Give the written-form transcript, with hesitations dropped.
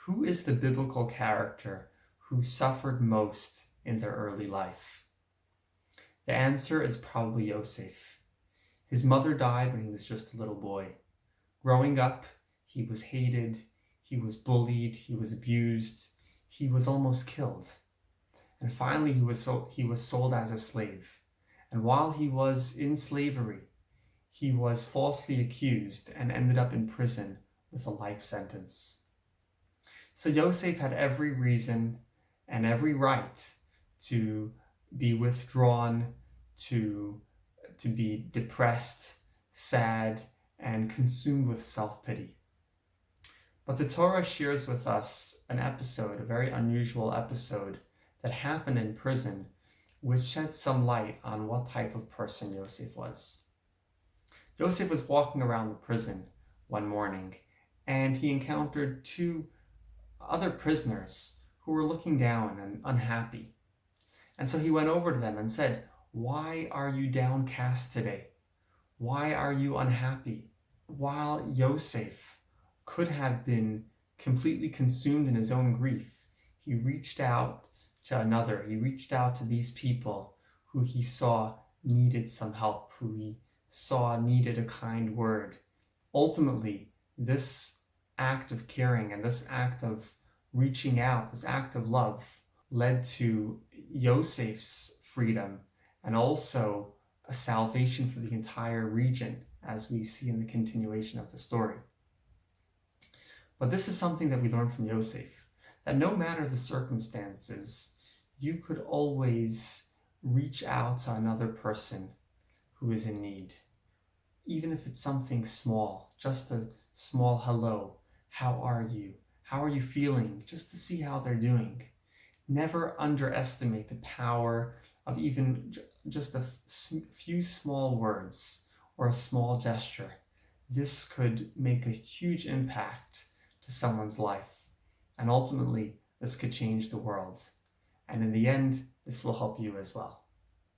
Who is the biblical character who suffered most in their early life? The answer is probably Yosef. His mother died when he was just a little boy. Growing up, he was hated, he was bullied, he was abused, he was almost killed. And finally, he was sold as a slave. And while he was in slavery, he was falsely accused and ended up in prison with a life sentence. So Yosef had every reason and every right to be withdrawn, to be depressed, sad, and consumed with self-pity. But the Torah shares with us an episode, a very unusual episode, that happened in prison, which sheds some light on what type of person Yosef was. Yosef was walking around the prison one morning, and he encountered two other prisoners who were looking down and unhappy. And so he went over to them and said, "Why are you downcast today? Why are you unhappy?" While Yosef could have been completely consumed in his own grief, he reached out to another. He reached out to these people who he saw needed some help, who he saw needed a kind word. Ultimately, this act of caring and this act of reaching out, this act of love, led to Yosef's freedom and also a salvation for the entire region, as we see in the continuation of the story. But this is something that we learn from Yosef, that no matter the circumstances, you could always reach out to another person who is in need. Even if it's something small, just a small hello, how are you? How are you feeling? Just to see how they're doing. Never underestimate the power of even just a few small words or a small gesture. This could make a huge impact to someone's life. And ultimately, this could change the world. And in the end, this will help you as well.